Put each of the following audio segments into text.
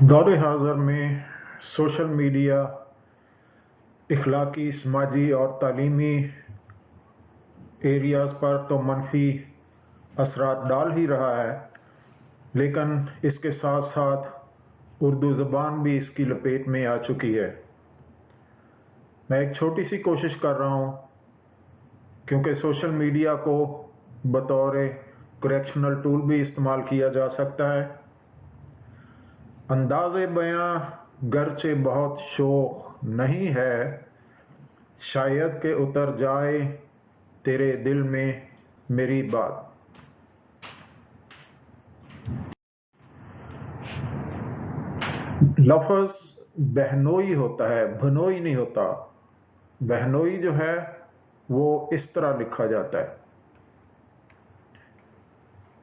दौर हाज़िर में सोशल मीडिया इखलाकी, समाजी और तालीमी एरियाज़ पर तो मनफी असरात डाल ही रहा है, लेकिन इसके साथ साथ उर्दू ज़बान भी इसकी लपेट में आ चुकी है। मैं एक छोटी सी कोशिश कर रहा हूँ, क्योंकि सोशल मीडिया को बतौर करेक्शनल टूल भी इस्तेमाल किया जा सकता है। अंदाज़े बयां गरचे बहुत शोख नहीं है, शायद के उतर जाए तेरे दिल में मेरी बात। लफ्ज़ बहनोई होता है, भनोई नहीं होता। बहनोई जो है वो इस तरह लिखा जाता है।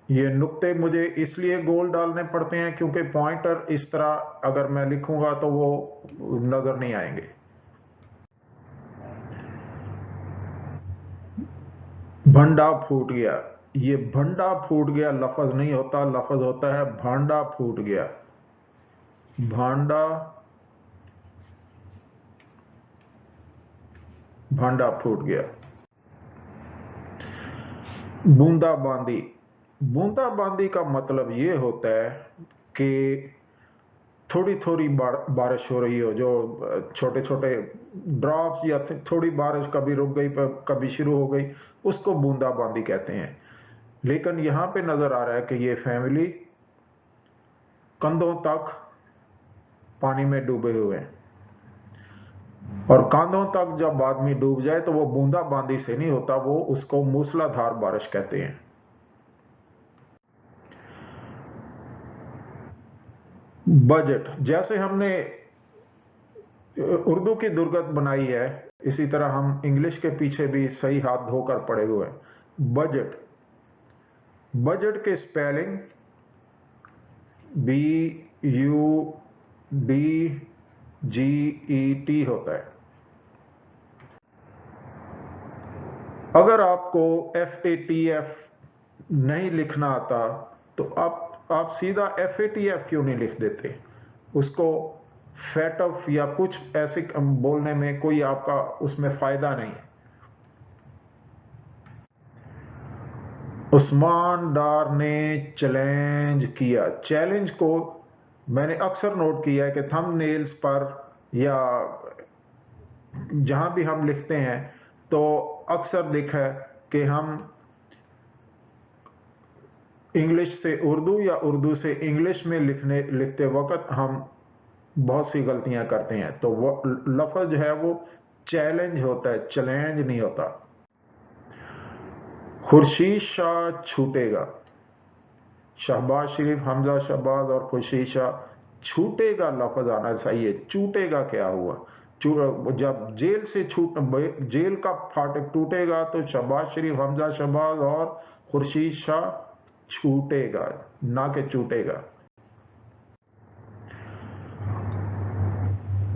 ये नुक्ते मुझे इसलिए गोल डालने पड़ते हैं क्योंकि पॉइंटर इस तरह अगर मैं लिखूंगा तो वो नजर नहीं आएंगे। भंडा फूट गया, ये भंडा फूट गया लफ्ज़ नहीं होता, लफ्ज़ होता है भांडा फूट गया। भांडा, भांडा फूट गया। बूंदाबांदी, बूंदाबांदी का मतलब ये होता है कि थोड़ी थोड़ी बारिश हो रही हो, जो छोटे छोटे ड्रॉप्स या थोड़ी बारिश कभी रुक गई कभी शुरू हो गई, उसको बूंदाबांदी कहते हैं। लेकिन यहाँ पे नजर आ रहा है कि ये फैमिली कंधों तक पानी में डूबे हुए हैं, और कंधों तक जब आदमी डूब जाए तो वो बूंदाबांदी से नहीं होता, वो उसको मूसलाधार बारिश कहते हैं। बजट, जैसे हमने उर्दू की दुर्गत बनाई है, इसी तरह हम इंग्लिश के पीछे भी सही हाथ धोकर पड़े हुए हैं। बजट, बजट के स्पेलिंग BUDGET होता है। अगर आपको FATF नहीं लिखना आता तो आप सीधा FATF क्यों नहीं लिख देते? उसको फैटफ या कुछ ऐसे बोलने में कोई आपका उसमें फायदा नहीं है। उस्मान डार ने चैलेंज किया, चैलेंज को मैंने अक्सर नोट किया है कि थंबनेल्स पर या जहां भी हम लिखते हैं तो अक्सर देखा है कि हम इंग्लिश से उर्दू या उर्दू से इंग्लिश में लिखते वक्त हम बहुत सी गलतियां करते हैं। तो वो लफ्ज़ जो है वो चैलेंज होता है, चैलेंज नहीं होता। खुर्शीद शाह छूटेगा, शहबाज शरीफ, हमजा शहबाज और खुर्शीद शाह, छूटेगा लफ्ज़ आना चाहिए। चूटेगा क्या हुआ? जब जेल से जेल का फाटक टूटेगा तो शहबाज शरीफ, हमजा शहबाज और खुर्शीद शाह छूटेगा, ना कि चूटेगा।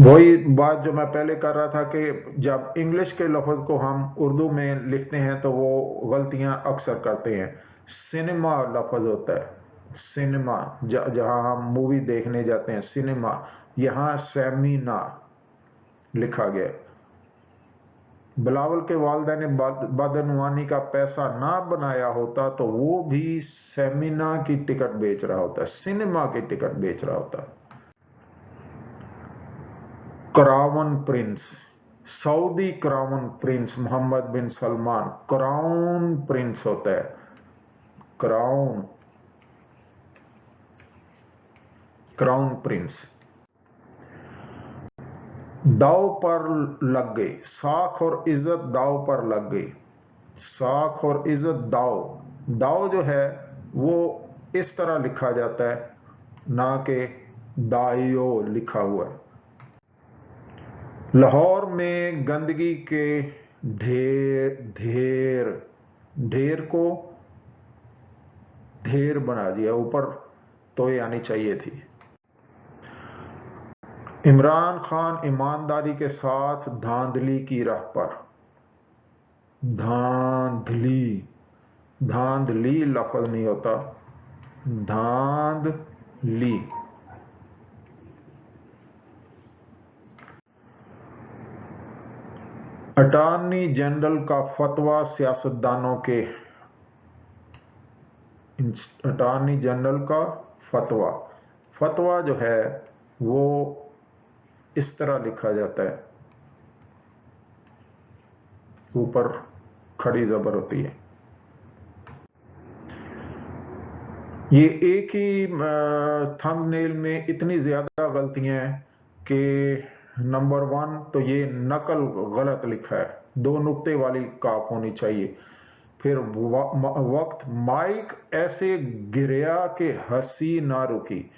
वही बात जो मैं पहले कर रहा था कि जब इंग्लिश के लफ्ज़ को हम उर्दू में लिखते हैं तो वो गलतियां अक्सर करते हैं। सिनेमा लफ्ज़ होता है, सिनेमा, जहां हम मूवी देखने जाते हैं सिनेमा, यहाँ सेमिना लिखा गया। बिलावल के वालिदैन ने बदनवानी का पैसा ना बनाया होता तो वो भी सेमिना की टिकट बेच रहा होता, सिनेमा की टिकट बेच रहा होता। Crown prince, Saudi crown prince Mohammed bin Salman, crown prince होता है, क्राउन, क्राउन प्रिंस। दाव पर लग गई, साख और इज्जत दाव पर लग गई, साख और इज्जत दाव, दाव जो है वो इस तरह लिखा जाता है, ना कि दाइयो लिखा हुआ है। लाहौर में गंदगी के ढेर, ढेर, ढेर को ढेर बना दिया, ऊपर तो ये आनी चाहिए थी। इमरान खान ईमानदारी के साथ धांधली की राह पर, धांधली, धांधली लफ्ज़ नहीं होता, धांधली। अटॉर्नी जनरल का फतवा सियासतदानों के, अटॉर्नी जनरल का फतवा, फतवा जो है वो इस तरह लिखा जाता है, ऊपर खड़ी जबर होती है। ये एक ही थंबनेल में इतनी ज्यादा गलतियां हैं कि नंबर 1 तो ये नकल गलत लिखा है, 2 नुक्ते वाली काफ होनी चाहिए। फिर वक्त माइक ऐसे गिरया कि हंसी ना रुकी,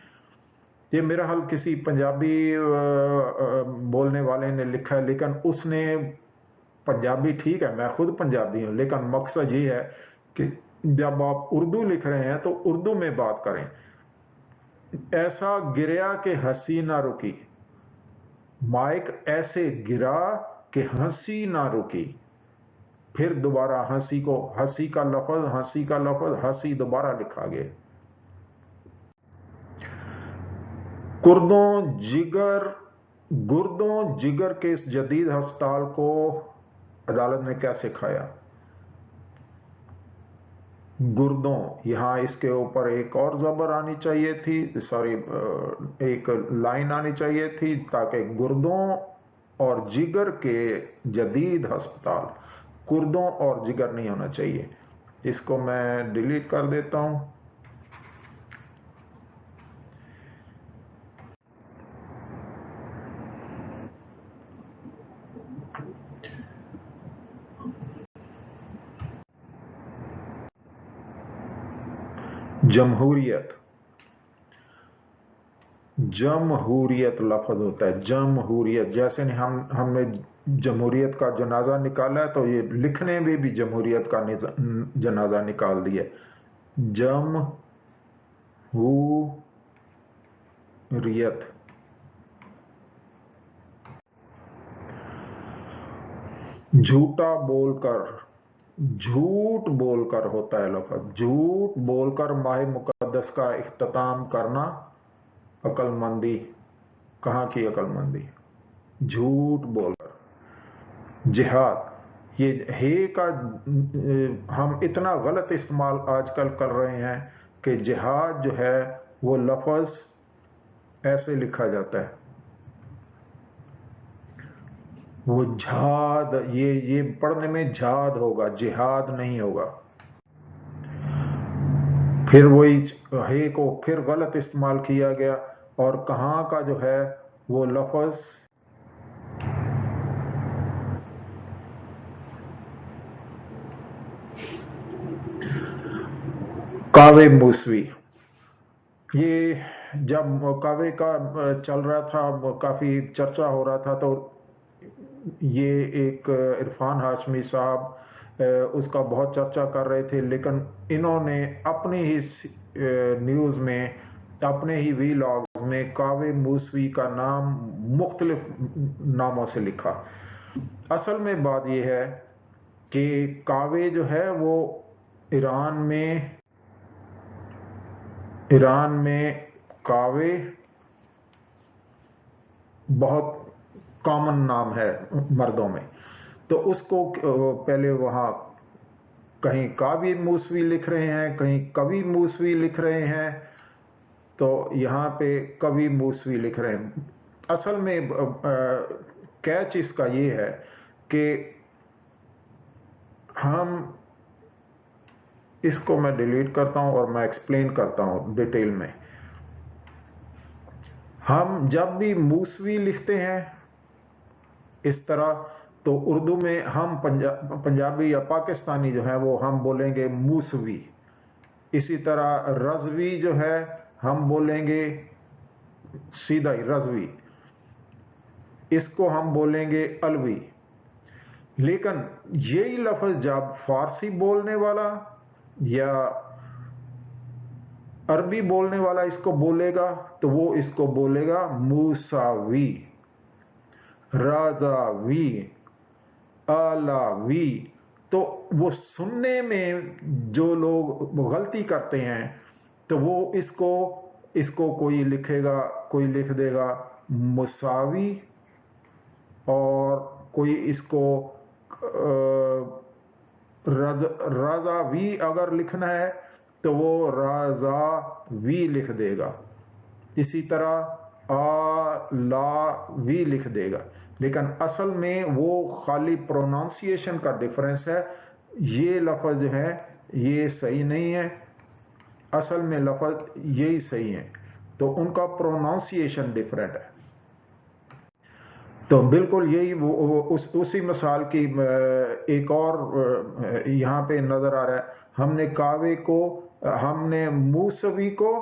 ये मेरा हाल किसी पंजाबी बोलने वाले ने लिखा है, लेकिन उसने पंजाबी ठीक है, मैं खुद पंजाबी हूं, लेकिन मकसद ये है कि जब आप उर्दू लिख रहे हैं तो उर्दू में बात करें। ऐसा गिरया कि हंसी ना रुकी, माइक ऐसे गिरा कि हंसी ना रुकी, फिर दोबारा हंसी को, हंसी का लफ्ज हंसी दोबारा लिखा गया। गुर्दों जिगर के इस जदीद अस्पताल को अदालत ने क्या सिखाया? गुर्दों, यहां इसके ऊपर एक और जबर आनी चाहिए थी, सॉरी एक लाइन आनी चाहिए थी, ताकि गुर्दों और जिगर के जदीद अस्पताल, गुर्दों और जिगर नहीं होना चाहिए। इसको मैं डिलीट कर देता हूं। जमहूरियत लफ्ज होता है, जमहूरियत। जैसे हमने जमहूरियत का जनाजा निकाला है, तो ये लिखने में भी जमहूरियत का जनाजा निकाल दिया। जमहूरियत, झूठ बोलकर होता है लफ्ज, झूठ बोलकर माह मुकद्दस का इख्तिताम करना अक्लमंदी। कहाँ की अक्लमंदी? झूठ बोलकर। जिहाद, ये हे का हम इतना गलत इस्तेमाल आजकल कर रहे हैं कि जिहाद जो है वो लफ्ज ऐसे लिखा जाता है, वो झाद, ये पढ़ने में झाद होगा, जिहाद नहीं होगा। फिर वही हे को फिर गलत इस्तेमाल किया गया, और कहाँ का जो है वो लफ्ज कावे मूसवी। ये जब कावे का चल रहा था, काफी चर्चा हो रहा था, तो ये एक इरफान हाशमी साहब उसका बहुत चर्चा कर रहे थे, लेकिन इन्होंने अपनी ही न्यूज़ में, अपने ही वीलॉग्स में कावे मूसवी का नाम मुख्तलिफ नामों से लिखा। असल में बात यह है कि कावे जो है वो ईरान में कावे बहुत कॉमन नाम है मर्दों में, तो उसको पहले वहाँ कहीं कावी मूसवी लिख रहे हैं, कहीं कवि मूसवी लिख रहे हैं, तो यहाँ पे कवि मूसवी लिख रहे हैं। असल में कैच इसका ये है कि हम, इसको मैं डिलीट करता हूं और मैं एक्सप्लेन करता हूं डिटेल में। हम जब भी मूसवी लिखते हैं इस तरह, तो उर्दू में हम पंजाबी या पाकिस्तानी जो है वो हम बोलेंगे मूसवी। इसी तरह रजवी जो है हम बोलेंगे सीधा ही रजवी, इसको हम बोलेंगे अलवी। लेकिन यही लफ्ज जब फारसी बोलने वाला या अरबी बोलने वाला इसको बोलेगा, तो वो इसको बोलेगा मूसावी, राजावी, आलावी। तो वो सुनने में जो लोग गलती करते हैं, तो वो इसको कोई लिखेगा, कोई लिख देगा मुसावी, और कोई इसको रज़ावी अगर लिखना है तो वो रज़ावी लिख देगा, इसी तरह आलावी लिख देगा, लेकिन असल में वो खाली प्रोनाउंसिएशन का डिफरेंस है। ये लफ्ज़ जो है ये सही नहीं है, असल में लफ्ज़ यही सही है, तो उनका प्रोनाउंसिएशन डिफरेंट है। तो बिल्कुल यही उसी मिसाल की एक और यहाँ पे नज़र आ रहा है। हमने मूसवी को,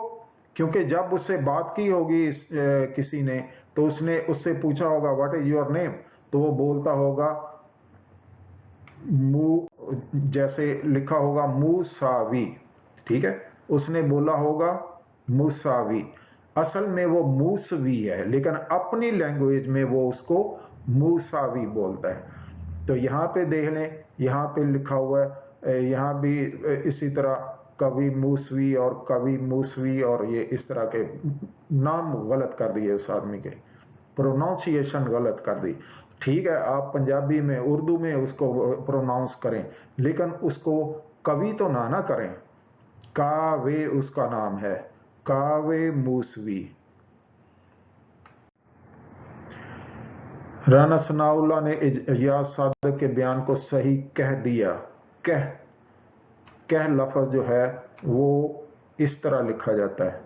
क्योंकि जब उससे बात की होगी किसी ने, तो उसने उससे पूछा होगा व्हाट इज योर नेम, तो वो बोलता होगा जैसे लिखा होगा मूसावी, ठीक है, उसने बोला होगा मूसावी, असल में वो मूसवी है, लेकिन अपनी लैंग्वेज में वो उसको मूसावी बोलता है। तो यहाँ पे देख लें, यहाँ पे लिखा हुआ है, यहाँ भी इसी तरह कवि मूसवी और कवि मूसवी, और ये इस तरह के नाम गलत कर दिए उस आदमी के, प्रोनाउंसिएशन गलत कर दी। ठीक है, आप पंजाबी में उर्दू में उसको प्रोनाउंस करें, लेकिन उसको कवि तो ना करें। कावे उसका नाम है, कावे मूसवी। राना सनाउल्लाह ने इजाज सादक के बयान को सही कह दिया। कह लफ्ज़ जो है वो इस तरह लिखा जाता है।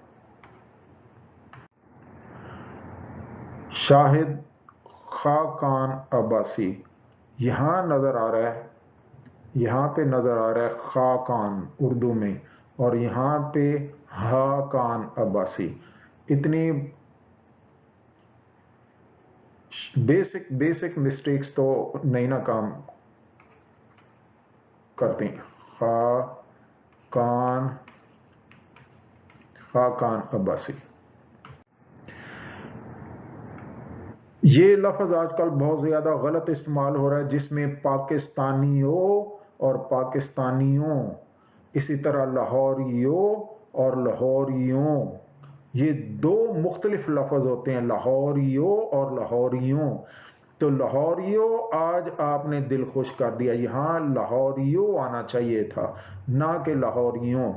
शाहिद खाकान अब्बासी, यहाँ नज़र आ रहा है, यहाँ पे नज़र आ रहा है खाकान उर्दू में, और यहाँ पे हाकान अब्बासी। इतनी बेसिक मिस्टेक्स तो नहीं ना काम करती। खाकान अब्बासी, ये लफ्ज़ आजकल बहुत ज़्यादा गलत इस्तेमाल हो रहा है, जिसमें पाकिस्तानियों और पाकिस्तानियों, इसी तरह लाहौरियों और लाहौरियों, ये दो मुख्तलिफ लफ्ज़ होते हैं, लाहौरियों और लाहौरियों। तो लाहौरियों आज आपने दिल खुश कर दिया, यहाँ लाहौरियों आना चाहिए था, ना कि लाहौरियों।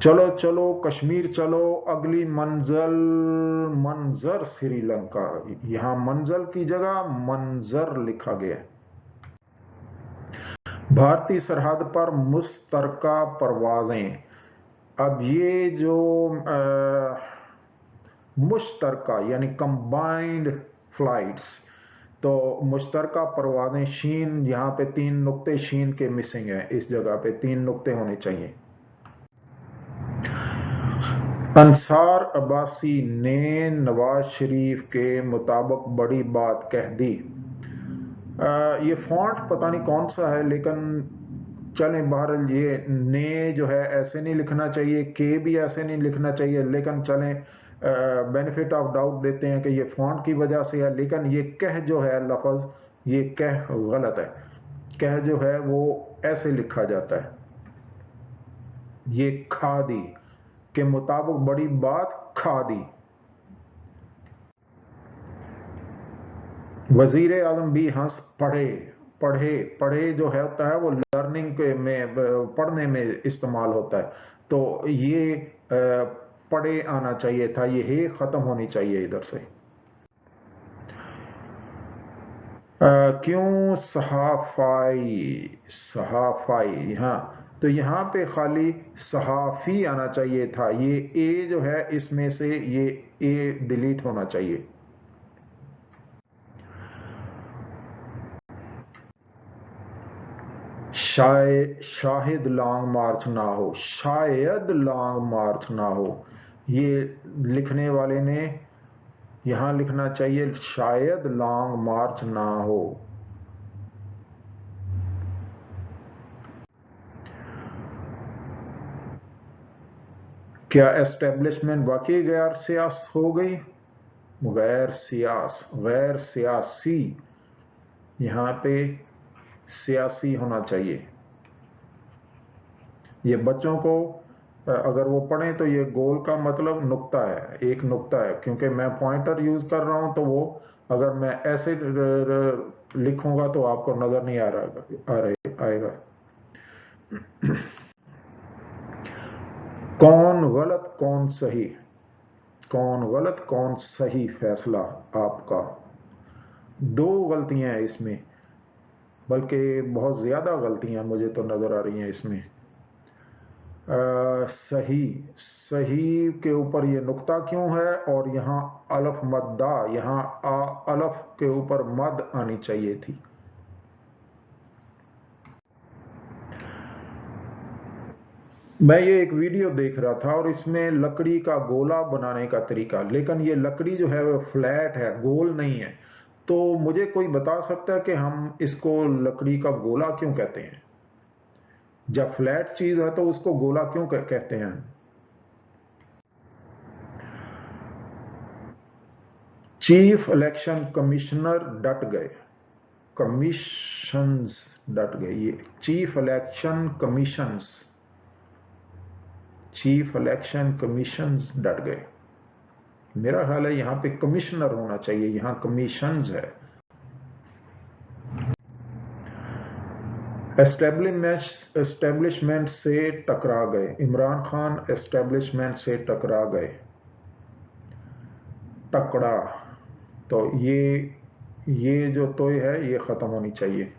चलो चलो कश्मीर चलो, अगली मंजर श्रीलंका, यहाँ मंजल की जगह मंजर लिखा गया। भारतीय सरहद पर मुश्तरका परवाजें, अब ये जो मुश्तरका यानी कंबाइंड फ्लाइट्स, तो मुश्तरका परवाजें, शीन यहाँ पे 3 नुक्ते शीन के मिसिंग है, इस जगह पे 3 नुक्ते होने चाहिए। अंसार अब्बासी ने नवाज शरीफ के मुताबिक बड़ी बात कह दी। ये फॉन्ट पता नहीं कौन सा है, लेकिन चलें, बहरहाल ये ने जो है ऐसे नहीं लिखना चाहिए, के भी ऐसे नहीं लिखना चाहिए, लेकिन चलें बेनिफिट ऑफ डाउट देते हैं कि ये फॉन्ट की वजह से है, लेकिन ये कह जो है लफ्ज़, ये कह गलत है। कह जो है वो ऐसे लिखा जाता है, ये खादी के मुताबिक बड़ी बात खादी। वजीर आजम भी हंस पढ़े जो है होता है वो लर्निंग में, पढ़ने में इस्तेमाल होता है, तो ये पढ़े आना चाहिए था, ये है ख़त्म होनी चाहिए इधर से। क्यों सहाफ़ाई, हाँ, तो यहाँ पे खाली सहाफ़ी आना चाहिए था, ये ए जो है इसमें से ये ए डिलीट होना चाहिए। शायद लॉन्ग मार्च ना हो, शायद लॉन्ग मार्च ना हो, ये लिखने वाले ने यहाँ लिखना चाहिए शायद लॉन्ग मार्च ना हो। क्या एस्टेब्लिशमेंट वाकई गैर सियास हो गई? गैर सियासी, यहाँ पे सियासी होना चाहिए। ये बच्चों को अगर वो पढ़ें तो ये गोल का मतलब नुक्ता है, एक नुक्ता है, क्योंकि मैं पॉइंटर यूज कर रहा हूं, तो वो अगर मैं ऐसे लिखूंगा तो आपको नजर नहीं आएगा। कौन गलत कौन सही, कौन गलत कौन सही फैसला आपका। दो गलतियां हैं इसमें, बल्कि बहुत ज्यादा गलतियां मुझे तो नजर आ रही हैं इसमें। सही, सही के ऊपर ये नुक्ता क्यों है और यहाँ अलफ मद्दा, यहाँ अलफ के ऊपर मद आनी चाहिए थी। मैं ये एक वीडियो देख रहा था और इसमें लकड़ी का गोला बनाने का तरीका, लेकिन ये लकड़ी जो है वो फ्लैट है, गोल नहीं है। तो मुझे कोई बता सकता है कि हम इसको लकड़ी का गोला क्यों कहते हैं? जब फ्लैट चीज है तो उसको गोला क्यों कहते हैं? चीफ इलेक्शन कमिश्नर डट गए, कमीशंस डट गए, ये chief election commissions, chief election commissions डट गए। मेरा ख्याल है यहां पे कमिश्नर होना चाहिए, यहां कमीशंस है। एस्टेब्लिशमेंट से टकरा गए, इमरान खान एस्टेब्लिशमेंट से टकरा गए। टकरा, तो ये जो तो है ये खत्म होनी चाहिए।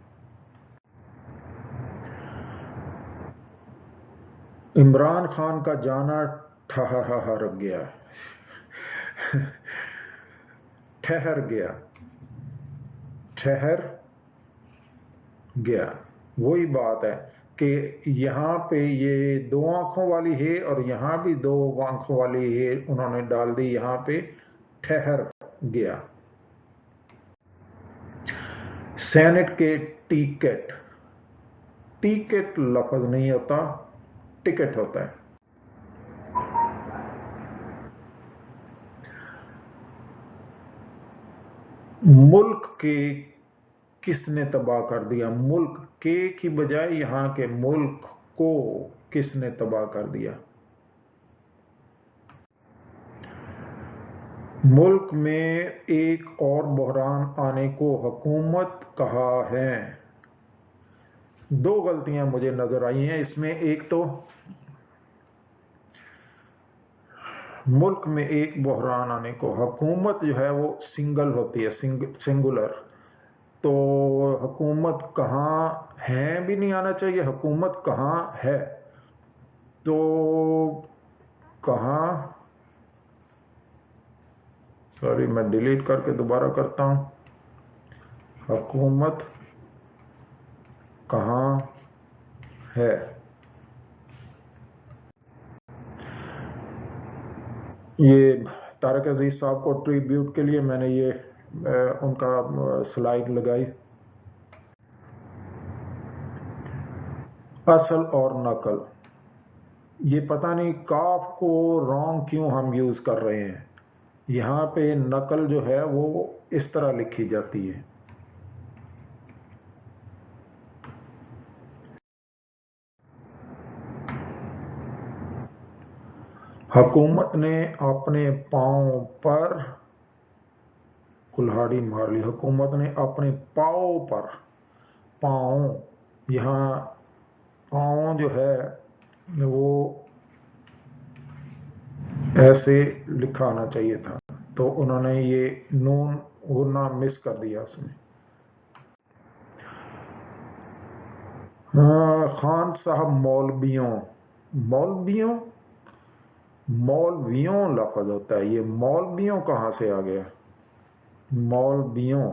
इमरान खान का जाना ठहर गया, ठहर गया, ठहर गया। वही बात है कि यहाँ पे ये दो आंखों वाली है और यहाँ भी दो आंखों वाली है, उन्होंने डाल दी यहाँ पे ठहर गया। सेनेट के टिकट, टिकट लफ्ज नहीं होता, टिकट होता है। मुल्क के किसने तबाह कर दिया, मुल्क के की बजाय यहां के मुल्क को किसने तबाह कर दिया। मुल्क में एक और बहरान आने को हुकूमत कहा है। दो गलतियां मुझे नजर आई हैं इसमें। एक तो मुल्क में एक बहरान आने को, हुकूमत जो है वो सिंगल होती है, सिंगुलर। तो हुकूमत कहाँ है भी नहीं आना चाहिए, हुकूमत कहाँ है। तो कहाँ, सॉरी मैं डिलीट करके दोबारा करता हूं। हुकूमत कहाँ है। ये तारक अजीज साहब को ट्रिब्यूट के लिए मैंने ये उनका स्लाइड लगाई। असल और नकल, ये पता नहीं काफ को रॉन्ग क्यों हम यूज कर रहे हैं। यहाँ पे नकल जो है वो इस तरह लिखी जाती है। हुकूमत ने अपने पांव पर कुल्हाड़ी मार ली, हुकूमत ने अपने पांव पर, पांव, यहाँ पांव जो है वो ऐसे लिखा आना चाहिए था, तो उन्होंने ये नून गुन्ना मिस कर दिया उसमें। खान साहब मौलवियों, मौलवियों, मौलवियों लफ्ज होता है, ये मौलवियों कहाँ से आ गया। मौलवियों,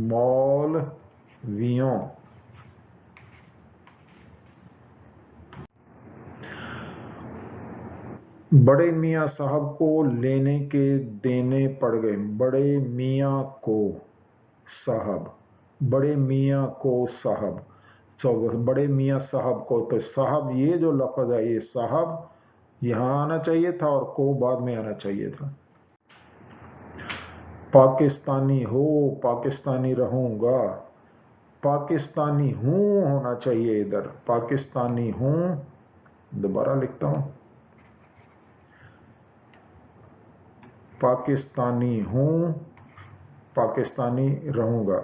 मौलवियों। बड़े मियाँ साहब को लेने के देने पड़ गए, बड़े मियाँ को साहब, बड़े मियाँ को साहब, तो बड़े मियाँ साहब को, तो साहब ये जो लफ्ज है ये साहब यहाँ आना चाहिए था और को बाद में आना चाहिए था। पाकिस्तानी हो, पाकिस्तानी रहूंगा, पाकिस्तानी हूं होना चाहिए इधर, पाकिस्तानी हूं। दोबारा लिखता हूं, पाकिस्तानी हूं, पाकिस्तानी रहूंगा।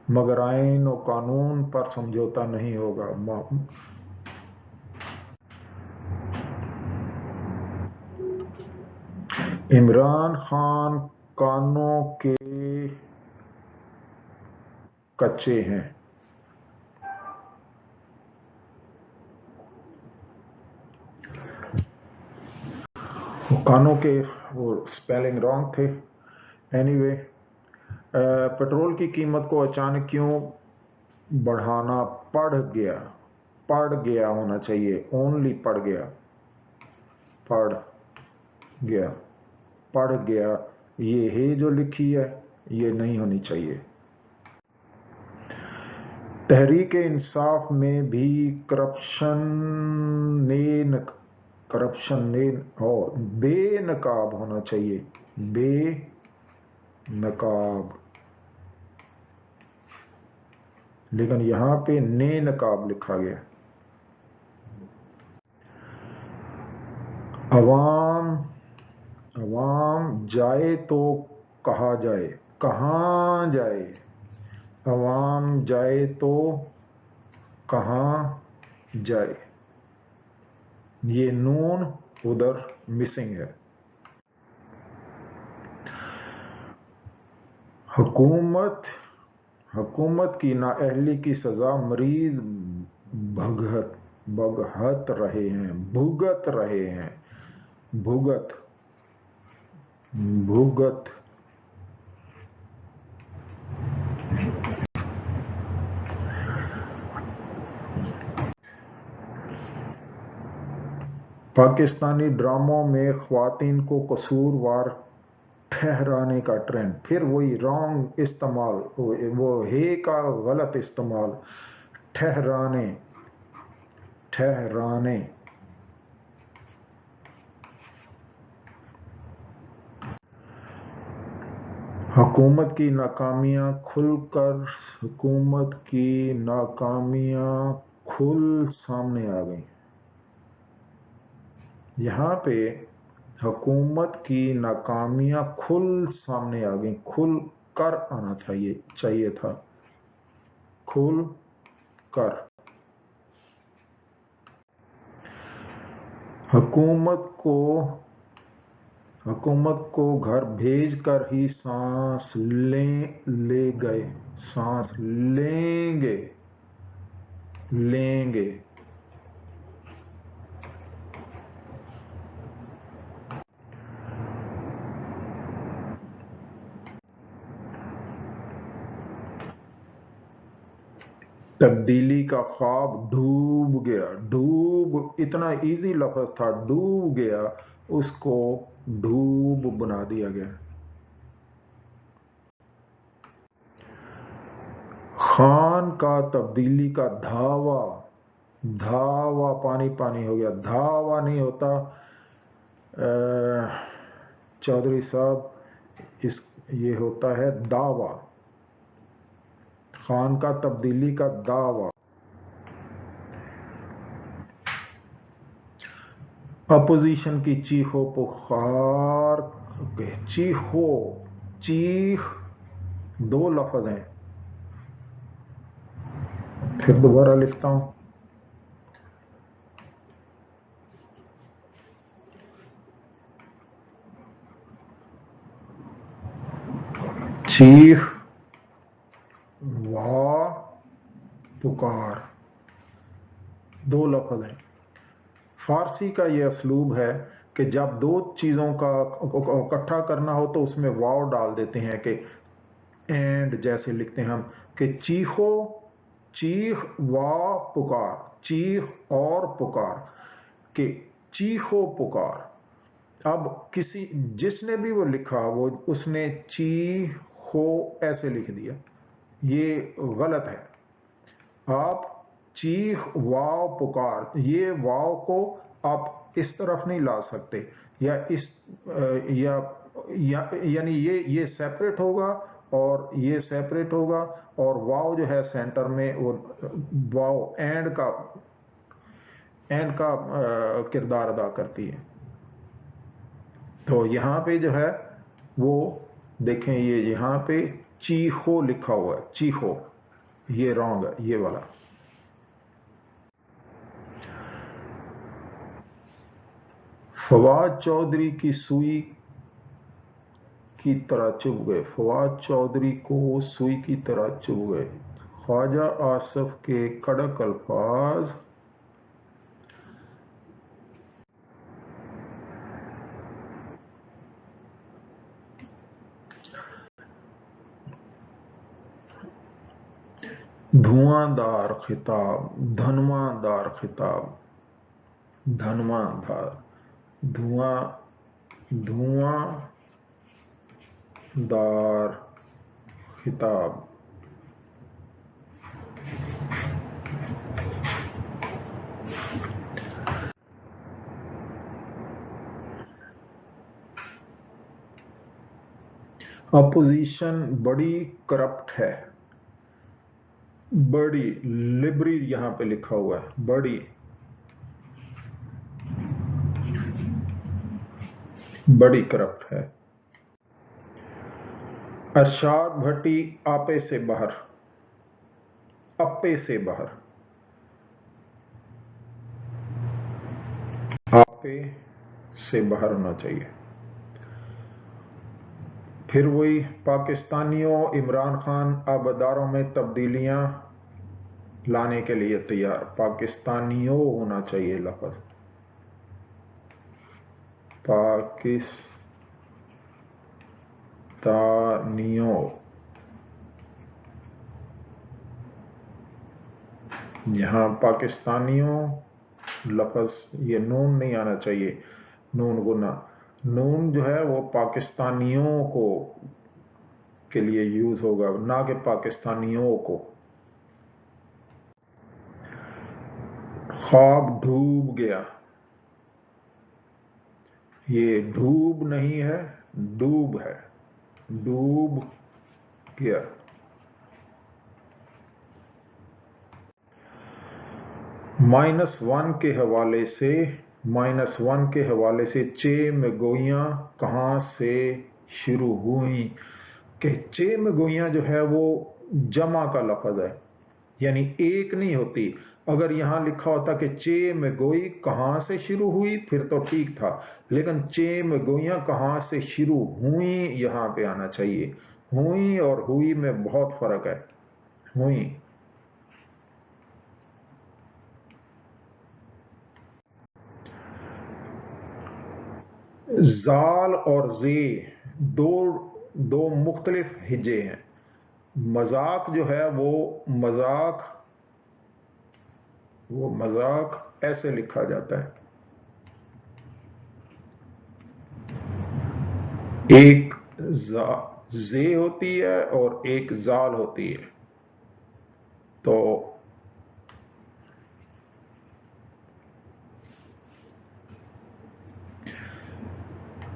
मगर आइन और कानून पर समझौता नहीं होगा। इमरान खान कानों के कच्चे हैं। कानों के वो स्पेलिंग रॉन्ग थे। एनीवे, पेट्रोल की कीमत को अचानक क्यों बढ़ाना पड़ गया होना चाहिए, ओनली पड़ गया, ये है जो लिखी है, ये नहीं होनी चाहिए। तहरीक इंसाफ में भी बेनकाब होना चाहिए, बेनकाब, लेकिन यहां पे नेनकाब लिखा गया। अवाम जाए तो कहाँ जाए, अवाम जाए तो कहाँ जाए, ये नून उधर मिसिंग है। हुकूमत की नाअहली की सजा मरीज भुगत रहे हैं। पाकिस्तानी ड्रामों में ख्वातीन को कसूरवार ठहराने का ट्रेंड, फिर वही रॉन्ग इस्तेमाल, वो हे का गलत इस्तेमाल, ठहराने। हुकूमत की नाकामियां खुल सामने आ गई। यहाँ पे हुकूमत की नाकामियां खुल सामने आ गई, खुल कर आना चाहिए था, खुल कर। हुकूमत को घर भेज कर ही सांस लेंगे। तब्दीली का ख्वाब डूब गया। इतना इजी लफ्ज था, डूब गया, उसको डूब बना दिया गया। खान का तब्दीली का धावा पानी हो गया, धावा नहीं होता चौधरी साहब, ये होता है दावा। खान का तब्दीली का दावा। अपोजिशन की चीखो पुकार, चीख दो लफ्ज हैं, फिर दोबारा लिखता हूं। चीख व पुकार, दो लफ्ज हैं। फारसी का यह असलूब है कि जब दो चीज़ों का इकट्ठा करना हो तो उसमें वाव डाल देते हैं, कि एंड जैसे लिखते हैं हम, कि चीख व पुकार, चीख और पुकार, कि चीखो पुकार। अब जिसने भी वो लिखा, वो उसने चीखो ऐसे लिख दिया, ये गलत है। आप चीख वाव पुकार, ये वाव को आप इस तरफ नहीं ला सकते, यानी ये सेपरेट होगा और ये सेपरेट होगा, और वाव जो है सेंटर में, वो वाव एंड का किरदार अदा करती है। तो यहाँ पे जो है वो देखें, ये यहाँ पे चीखो लिखा हुआ है, चीखो, ये रॉन्ग है, ये वाला। फवाद चौधरी की सुई की तरह चुभ गए, फवाद चौधरी को सुई की तरह चुभ गए। ख्वाजा आसिफ के कड़क अल्फाज धुआंधार खिताब, धनवादार खिताब, धनवादार, धुआंदार खिताब। अपोजिशन बड़ी करप्ट है, बड़ी, लिबरी यहां पे लिखा हुआ है, बड़ी करप्ट है। अरशाद भट्टी आपे से बाहर, अपे से बाहर, आपे से बाहर होना चाहिए। फिर वही पाकिस्तानियों, इमरान खान अब अदारों में तब्दीलियां लाने के लिए तैयार, पाकिस्तानियों होना चाहिए लफ्ज, पाकिस्तानियों, यहां पाकिस्तानियों लफ्ज, ये नून नहीं आना चाहिए, नून गुना, नून जो है वो पाकिस्तानियों को के लिए यूज होगा, ना कि पाकिस्तानियों को। ख्वाब डूब गया, ये डूब नहीं है, डूब है, डूब गया। -1 के हवाले से, -1 के हवाले से चे में गोइयां कहां से शुरू हुई, कि चे में गोइयां जो है वो जमा का लफ्ज है, यानी एक नहीं होती। अगर यहां लिखा होता कि चे में गोई कहां से शुरू हुई फिर तो ठीक था, लेकिन चे में गोइयां कहां से शुरू हुई यहां पे आना चाहिए। हुई और हुई में बहुत फर्क है। हुई, जाल और जे दो दो मुख्तलिफ हिज्जे हैं। मजाक जो है वो मजाक ऐसे लिखा जाता है, एक जे होती है और एक जाल होती है। तो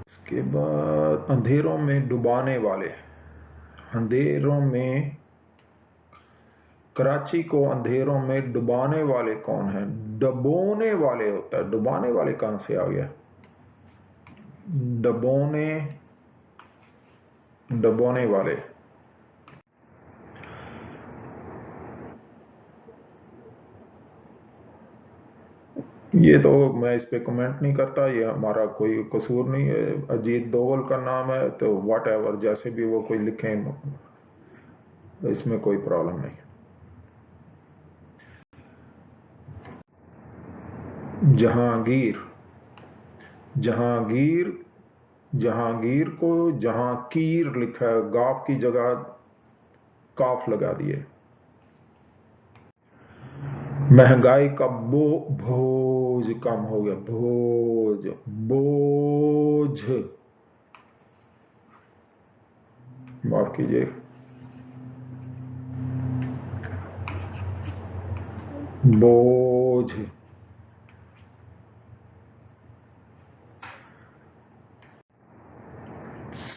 इसके बाद अंधेरों में डुबाने वाले, अंधेरों में, कराची को अंधेरों में डुबाने वाले कौन है? डबोने वाले होता है, डुबाने वाले कहां से आ गया? डबोने, डबोने वाले। ये तो मैं इस पे कमेंट नहीं करता, ये हमारा कोई कसूर नहीं है। अजीत दोवल का नाम है तो वट एवर, जैसे भी वो कोई लिखे, इसमें कोई प्रॉब्लम नहीं। जहांगीर, जहांगीर, जहांगीर को जहांकीर लिखा है, गाफ की जगह काफ लगा दिए। महंगाई का बोझ कम हो गया, बोझ, बोझ, माफ कीजिए, बोझ।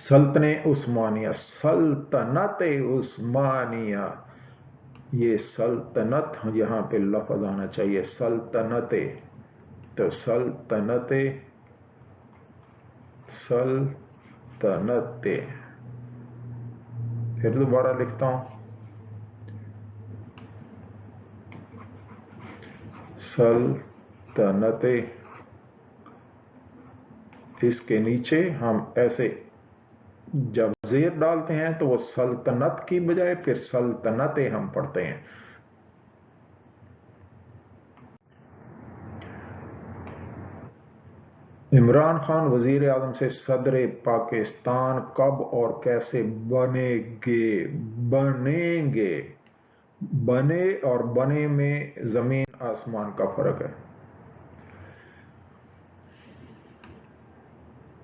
सल्तने उस्मानिया, सल्तनत उस्मानिया, ये सल्तनत यहां पे लफ्ज आना चाहिए, सल्तनते। तो सल्तनते, सल्तनते, फिर दोबारा लिखता हूं, सल्तनत, इसके नीचे हम ऐसे जब जेर डालते हैं तो वो सल्तनत की बजाय फिर सल्तनतें हम पढ़ते हैं। इमरान खान वजीर आजम से सदर पाकिस्तान कब और कैसे बनेंगे? बने और बने में जमीन आसमान का फर्क है।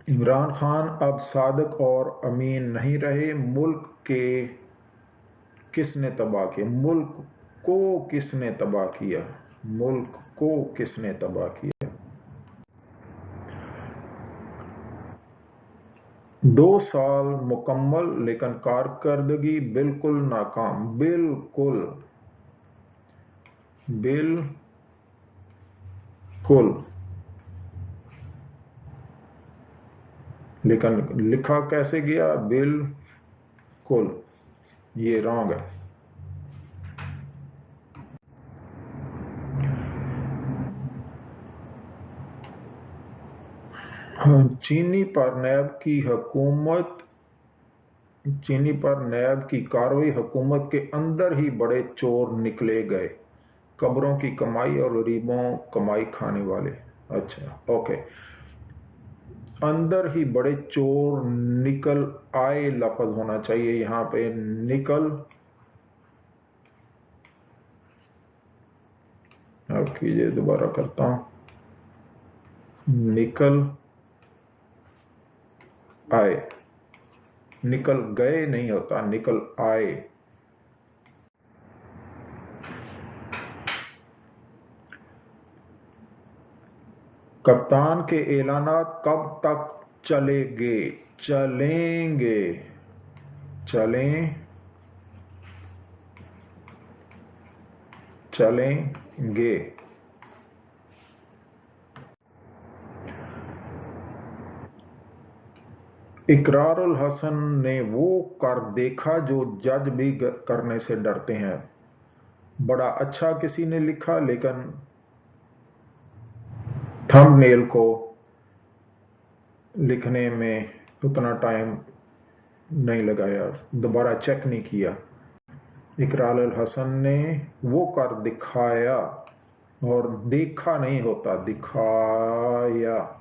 इमरान खान अब सादिक और अमीन नहीं रहे। मुल्क के किसने तबाह किया? मुल्क को किसने तबाह किया? मुल्क को किसने तबाह किया? 2 साल मुकम्मल लेकिन कारकर्दगी बिल्कुल नाकाम। बिल्कुल लेकिन लिखा कैसे गया? बिल्कुल, ये रॉन्ग है। चीनी पर नैब की कार्रवाई, हुकूमत के अंदर ही बड़े चोर निकले गए, कब्रों की कमाई और गरीबों कमाई खाने वाले। अच्छा, ओके। अंदर ही बड़े चोर निकल आए लफ्ज होना चाहिए यहां पे। निकल, अब कीजिए, दोबारा करता हूं। निकल आए, निकल गए नहीं होता, निकल आए। कप्तान के ऐलानात कब तक चलेंगे? चलेंगे। इकरारुल हसन ने वो कर देखा जो जज भी करने से डरते हैं। बड़ा अच्छा किसी ने लिखा, लेकिन थंबनेल को लिखने में उतना टाइम नहीं लगाया, दोबारा चेक नहीं किया। इकरारुल हसन ने वो कर दिखाया, और देखा नहीं होता, दिखाया।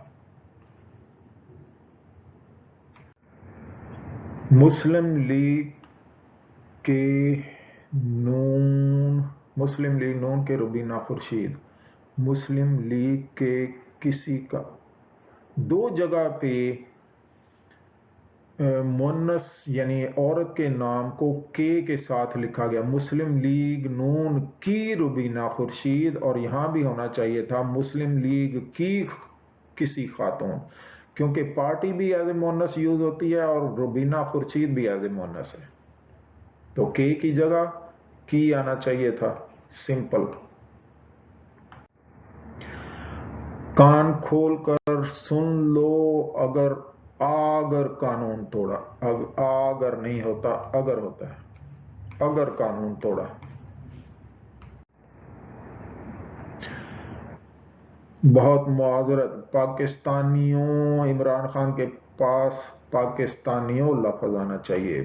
मुस्लिम लीग नून के रुबीना खुर्शीद। मुस्लिम लीग के किसी का 2 जगह पे मुन्नस यानी औरत के नाम को के साथ लिखा गया। मुस्लिम लीग नून की रुबीना खुर्शीद, और यहां भी होना चाहिए था मुस्लिम लीग की किसी खातून, क्योंकि पार्टी भी एज ए मुन्नस यूज होती है और रुबीना खुर्शीद भी एज ए मुन्नस है, तो के की जगह की आना चाहिए था। सिंपल। कान खोल कर सुन लो, अगर कानून तोड़ा। अगर नहीं होता, अगर होता है। अगर कानून तोड़ा। बहुत मुआजरत, पाकिस्तानियों, इमरान खान के पास पाकिस्तानियों लफ्ज आना चाहिए।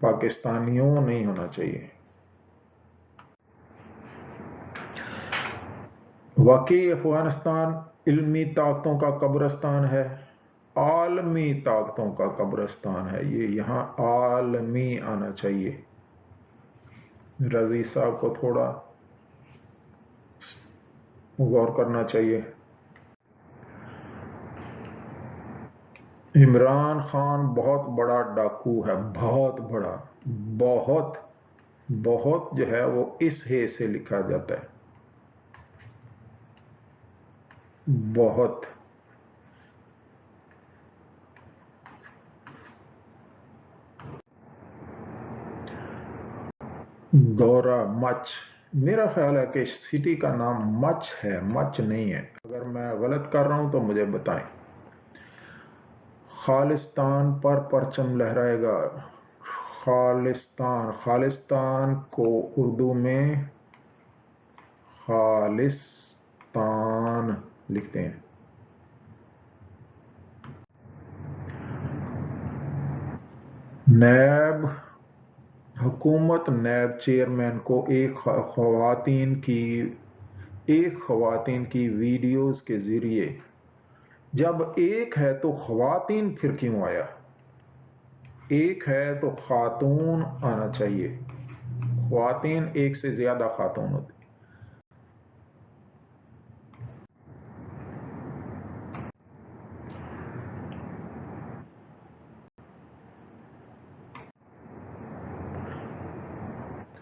पाकिस्तानियों नहीं होना चाहिए। वाकई अफगानिस्तान इल्मी ताकतों का कब्रिस्तान है, आलमी ताकतों का कब्रिस्तान है। ये यहां आलमी आना चाहिए। रजी साहब को थोड़ा गौर करना चाहिए। इमरान खान बहुत बड़ा डाकू है, बहुत बड़ा, बहुत जो है वो इस हे से लिखा जाता है, बहुत। दौरा मच, मेरा ख्याल है कि सिटी का नाम मच है, मच नहीं है। अगर मैं गलत कर रहा हूं तो मुझे बताएं। खालिस्तान पर परचम लहराएगा। खालिस्तान, खालिस्तान को उर्दू में खालिस्तान लिखते हैं। नैब हुकूमत नैब चेयरमैन को एक ख़वातीन की वीडियोस के ज़रिए, जब एक है तो ख़वातीन फिर क्यों आया? एक है तो खातून आना चाहिए, ख़वातीन एक से ज़्यादा खातून होती।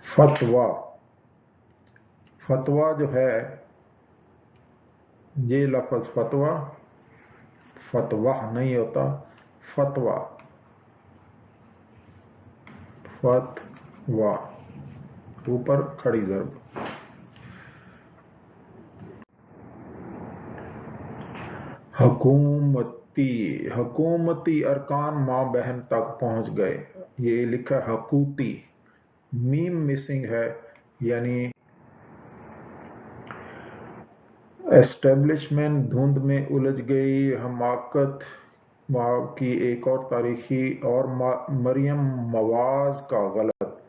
फतवा, फतवा जो है, ये लफ्ज़ फतवा, फतवा नहीं होता, फतवा, फतवा, ऊपर खड़ी ज़रब। हुकूमती अरकान माँ बहन तक पहुँच गए। ये लिखा है हकूती, मीम मिसिंग है, यानी एस्टेब्लिशमेंट धुंध में उलझ गई। हमाकत की एक और तारीखी और मरियम नवाज का गलत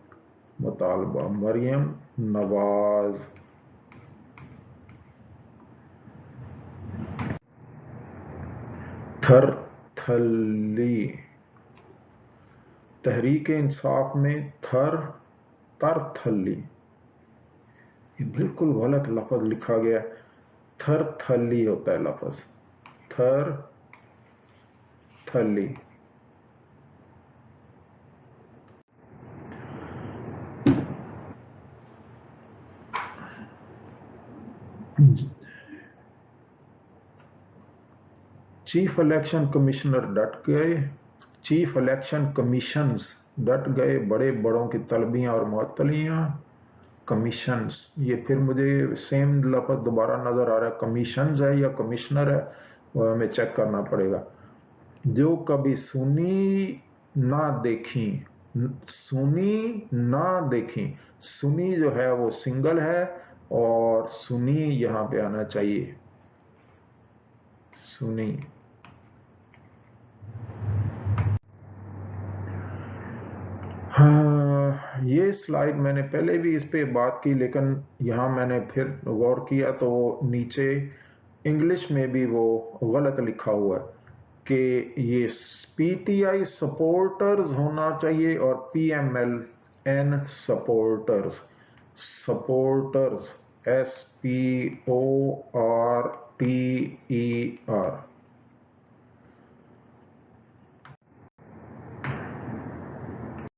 मुतालबा। मरियम नवाज, थरथली, तहरीक इंसाफ में तरथली, ये बिल्कुल गलत लफ्ज़ लिखा गया। थरथली होता है लफ्ज़, थरथली। चीफ इलेक्शन कमिश्नर डट गए, चीफ इलेक्शन कमीशंस डट गए, बड़े बड़ों की तलबियाँ और मुअत्तलियाँ। कमीशंस, ये फिर मुझे सेम लफ्ज़ दोबारा नज़र आ रहा है, कमीशंस है या कमिश्नर है, वो हमें चेक करना पड़ेगा। जो कभी सुनी ना देखी, सुनी ना देखी, सुनी जो है वो सिंगल है और सुनी यहाँ पे आना चाहिए, सुनी। हाँ, ये स्लाइड मैंने पहले भी इस पे बात की, लेकिन यहाँ मैंने फिर गौर किया तो नीचे इंग्लिश में भी वो गलत लिखा हुआ है कि ये पीटीआई सपोर्टर्स होना चाहिए और पीएमएलएन सपोर्टर्स, सपोर्टर्स, SPORTERS